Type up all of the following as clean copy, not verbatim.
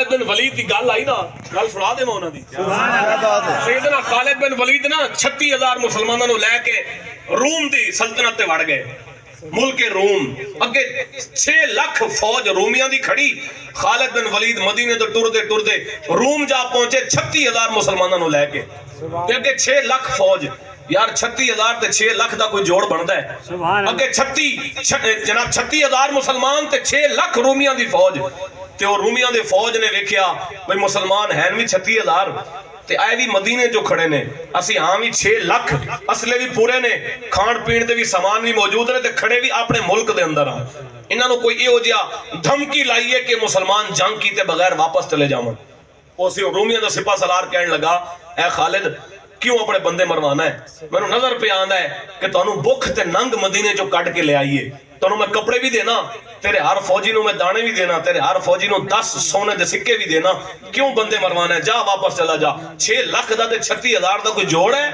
خالد بن ولید کی گل آئی نا، گل سنا دے میں انہاں دی۔ سیدنا خالد بن ولید نا 36,000 مسلمانوں نو لے کے روم دی سلطنت تے وڑ گئے، ملک روم اگے 6 لاکھ فوج رومیاں دی کھڑی، خالد بن ولید مدینے تو ٹردے ٹردے روم جا پہنچے 36,000 مسلمانوں نو لے کے، تے اگے 6 لاکھ فوج۔ یار 36,000 تے 6 لاکھ دا کوئی جوڑ بندا ہے؟ اگے 36,000 مسلمان تے 6 لاکھ رومیاں دی فوج، تے وہ رومیاں دی فوج نے ویکھیا بھئی مسلمان ہیں بھی 36,000 تے آئے بھی مدینے جو کھڑے نے، اسی ہاں بھی 6 لاکھ، اسلحے بھی پورے نے، کھان پین دے بھی سامان بھی موجود نے، تے کھڑے بھی اپنے ملک دے اندر ہاں۔ انہاں نو کوئی ایہو جہا دھمکی لائیے کہ مسلمان جنگ کیتے بغیر واپس چلے جاون۔ اسی رومیاں دا سپاہ سالار کہنے لگا اے خالد کیوں اپنے بندے مروانا ہے؟ میں نظر پہ آندا ہے کہ تانوں بھوک تے ننگ مدینے جو کٹ کے لے آئیے، تانوں میں کپڑے بھی دینا، تیرے ہر فوجی نو میں دانے بھی دینا، تیرے ہر فوجی نو 10 سونے دے سکے بھی دینا، کیوں بندے مروانا ہے؟ جا واپس چلا جا۔ 6 لاکھ دا تے 36,000 دا کوئی جوڑ ہے؟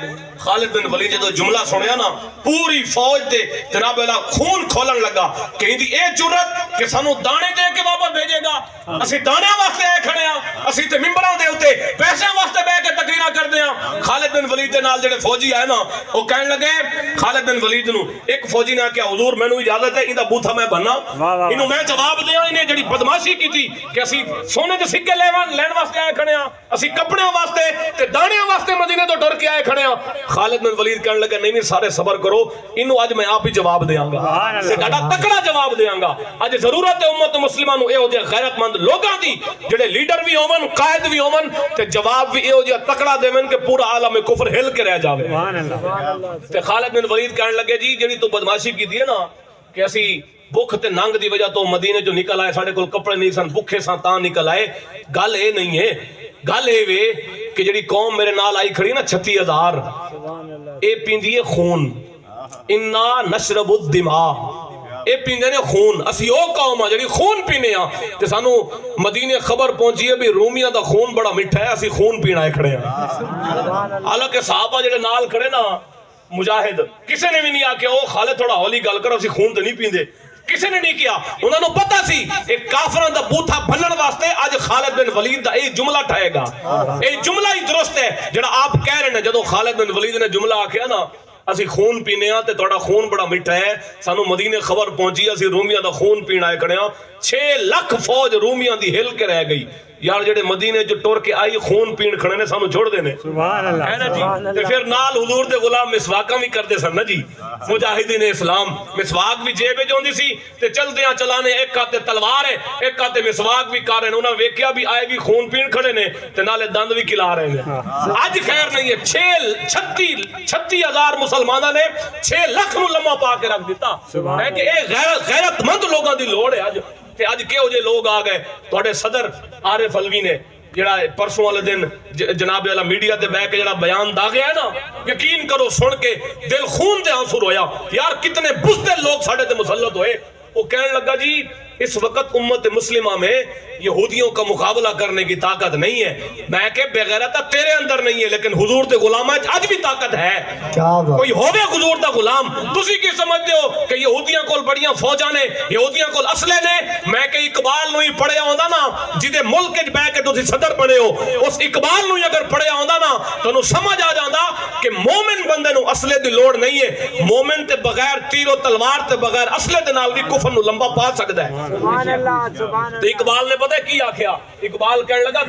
خالد بن ولید جدو جملہ سنیا نا، پوری فوج دے جناب والا خون کھولن لگا کہ ان دی اے جرت کہ سانو دانے دے کے واپس بھیجے گا، اسی دانے واسطے آئے کھڑے ہاں، اسی تے ممبراں دے اوتے پیسے واسطے بیٹھ کے تقریراں کردے ہاں۔ خالد بن ولید دے نال جڑے فوجی آئے نا وہ کہنے لگے خالد بن ولید نو، ایک فوجی نے کہا حضور مینوں اجازت ہے ایندا بوتھا میں بننا، اینو میں جواب دیاں، انہیں جڑی بدماشی کیتی کہ اسی سونے دے سکے لین واسطے آئے کھڑے ہاں، اسی کپڑیاں واسطے تے دانیاں واسطے مدینے تو ٹر کے آئے کھڑے ہاں۔ خالد بن ولید کہنے لگے نہیں سارے صبر کرو، اینو اج میں آپ ہی جواب دیاں گا، ڈاڈا تکڑا جواب دیاں گا۔ اج ضرورت ہے امت مسلمہ نو اہو جے غیرت مند لوگاں دی جڑے لیڈر بھی ہون، قائد بھی ہون تے جواب بھی اہو جے تکڑا دیون کہ پورا عالم کفر ہل کے رہ جاوے۔ تے خالد بن ولید کہنے لگے جی جڑی تو بدماشی کیتی ہے نا کہ اسی بھوک تے ننگ دی وجہ تو مدینے جو نکل آئے، ساڑے کول کپڑے نہیں سن، بھوکے سان تاں نکل آئے، گل اے نہیں ہے، گل اے وے کہ جڑی قوم میرے نال آئی کھڑی نا 36,000 اے پیندی ہے خون، انا نشرب الدماء، اے پیندے نے خون، اسی او قوم ہاں جڑی خون پینے ہاں، تے سانو مدینے خبر پہنچی ہے بھی رومیاں دا خون بڑا مٹھا ہے، اسی خون پینا ہے کھڑے ہاں۔ حالانکہ صحابہ جڑے نال کھڑے نا مجاہد، کسے نے بھی نہیں آکے او خالد تھوڑا ہولی گل کرو اسی خون تے نہیں پیندے، کسی نے نہیں کیا، انہوں نے پتا سی ایک کافران دا بوتھا بھنن واسطے آج خالد بن ولید دا ایک جملہ ٹھائے گا، ایک جملہ ہی درست ہے جڑا آپ کہہ رہے ہیں۔ جدو خالد بن ولید نے جملہ آکھیا نا اسی خون پینے ہاں تے تھوڑا خون بڑا مٹھا ہے، سانو مدینے خبر پہنچی اسی رومیاں دا خون پینا ہے کھڑے ہاں، 6 لاکھ فوج رومیاں دی ہل کے رہ گئی۔ یار جڑے مدینے جو ٹور کے آئی خون پین کھڑے نے سانو چھوڑ دینے، ہے نا جی؟ تے پھر نال حضور دے غلام مسواکاں بھی کردے سن نا جی، مجاہدین اسلام مسواک بھی جیبے جوندی سی تے چل دیاں چلانے، ایک کاتے تلوار ہے ایک کاتے مسواک بھی کر رہے ہیں، انہاں ویکھیا بھی آئے بھی خون پین کھڑے نے تے نالے دند بھی کھلا رہے ہیں۔ آج خیر نہیں ہے، 36,000 مسلمانہ نے 6 لاکھ نو لمحہ پا کے رکھ دیتا ہے کہ اے غیرت مند لوگاں دی لوڑ ہے۔ آج کہو جے لوگ آ گئے تواڈے صدر عارف علوی نے جڑا پرسوں والے دن جناب والا میڈیا تے بیٹھ کے جڑا بیان دا گیا ہے نا، یقین کرو سن کے دل خون دے آنسو رویا۔ یار کتنے بزدل لوگ ساڑے تے مسلط ہوئے۔ وہ کہنے لگا جی اس وقت امت مسلمہ میں یہودیوں کا مقابلہ کرنے کی طاقت نہیں ہے۔ میں کہ بغیرتا تیرے اندر نہیں ہے لیکن حضور تے غلامہ آج بھی طاقت ہے۔ کوئی ہوگے حضور دا غلام، تسی کی سمجھتے ہو کہ یہودیاں کول بڑیاں فوجاں نے، یہودیاں کول اسلحے نے؟ میں کہ اقبال نو ہی پڑھیا ہوندا نا جدے ملک وچ بیٹھ کے تسی صدر بنے ہو، اس اقبال نو اگر پڑھیا ہوندا نا تانوں سمجھ آ جاندا کہ مومن بندے نو اسلحے دی لوڑ نہیں ہے، مومن تے بغیر تیر و تلوار تے بغیر اسلحے دے نال بھی کفر نو لمبا پا سکدا ہے۔ سبحان اللہ، سبحان اللہ۔ تو اقبال نے پتہ کی آکھیا؟ اقبال کہنے لگا